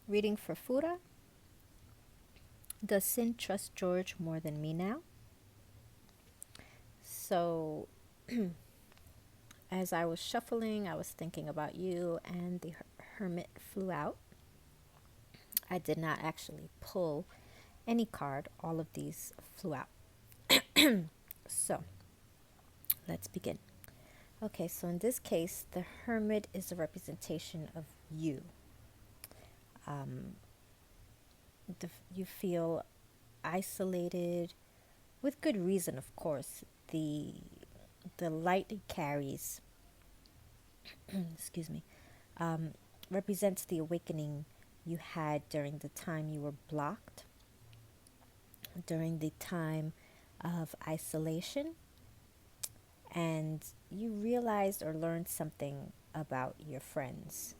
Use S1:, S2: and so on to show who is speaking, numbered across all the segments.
S1: Reading for Fura. Does Sin trust George more than me now? So, as I was shuffling, I was thinking about you, and the Hermit flew out. I did not actually pull any card, all of these flew out. So, let's begin. Okay, so in this case, the Hermit is a representation of you. Um, you feel isolated, with good reason, of course. The light it carries, excuse me, um, represents the awakening you had during the time you were blocked, during the time of isolation, and you realized or learned something about your friends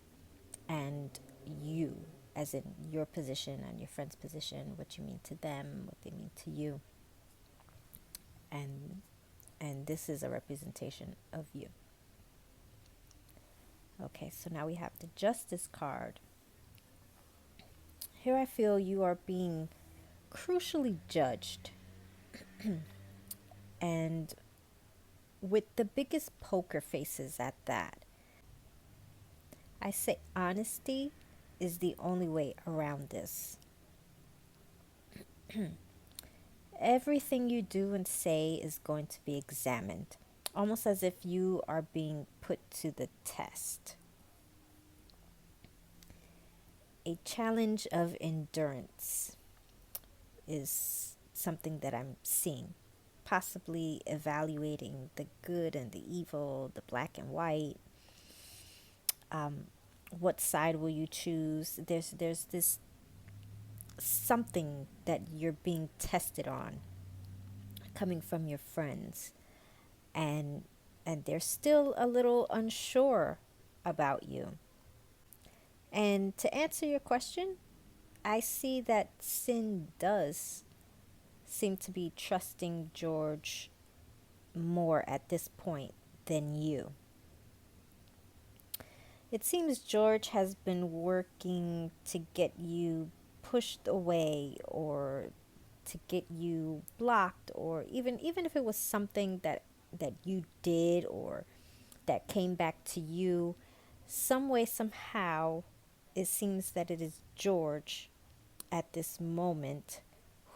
S1: and you, as in your position and your friend's position, what you mean to them, what they mean to you, and this is a representation of you. Okay, so now we have the Justice card. Here I feel you are being crucially judged, and with the biggest poker faces at that. I say honesty is the only way around this. Everything you do and say is going to be examined, almost as if you are being put to the test. A challenge of endurance is something that I'm seeing. Possibly evaluating the good and the evil, the black and white. What side will you choose? There's this something that you're being tested on, coming from your friends, and they're still a little unsure about you. And to answer your question, I see that Sin does seem to be trusting George more at this point than you. It seems George has been working to get you pushed away, or to get you blocked, or even if it was something that you did or that came back to you, some way, somehow, it seems that it is George at this moment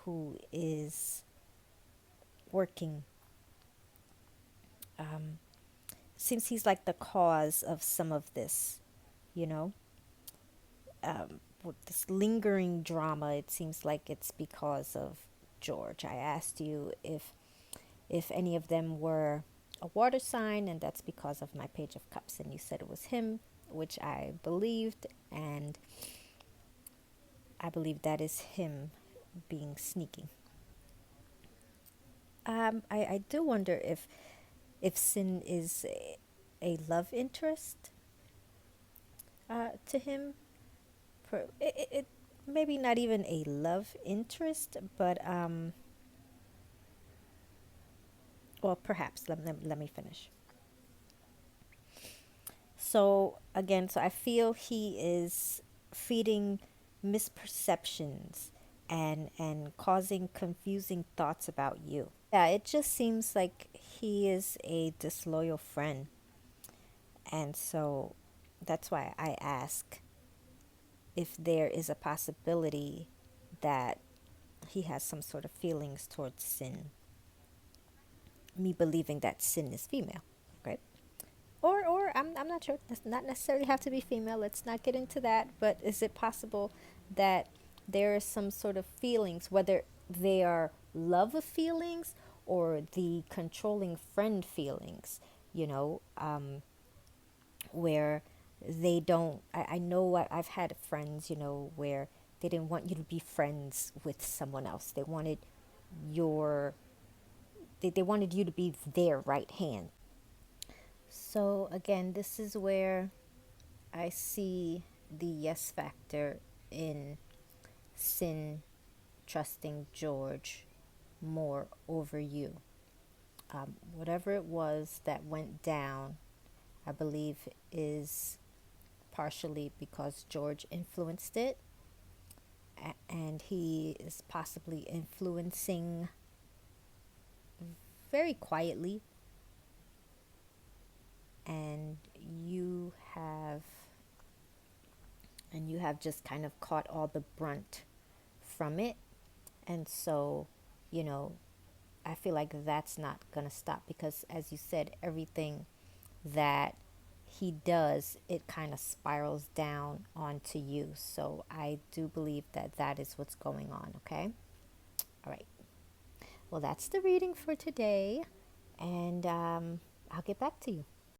S1: who is working. Seems he's like the cause of some of this, you know? With this lingering drama, it seems like it's because of George. I asked you if any of them were a water sign, and that's because of my Page of Cups, and you said it was him, which I believed, and I believe that is him being sneaky. I do wonder if Sin is a love interest to him. It maybe not even a love interest, but well, perhaps. Let me finish. So again, so I feel he is feeding misperceptions and causing confusing thoughts about you. Yeah, it just seems like he is a disloyal friend. And so that's why I ask if there is a possibility that he has some sort of feelings towards Sin. Me believing that Sin is female, right? Or I'm not sure. It does not necessarily have to be female. Let's not get into that. But is it possible that there is some sort of feelings, whether they are love of feelings or the controlling friend feelings, you know, where they don't. I know I've had friends, where they didn't want you to be friends with someone else. They wanted your they wanted you to be their right hand. So again, this is where I see the yes factor in Sin trusting George more over you. Whatever it was that went down, I believe is partially because George influenced it, and he is possibly influencing very quietly, and you have just kind of caught all the brunt from it. And so, you know, I feel like that's not going to stop, because as you said, everything that he does, it kind of spirals down onto you. So I do believe that that is what's going on. Okay. All right. Well, that's the reading for today, and I'll get back to you.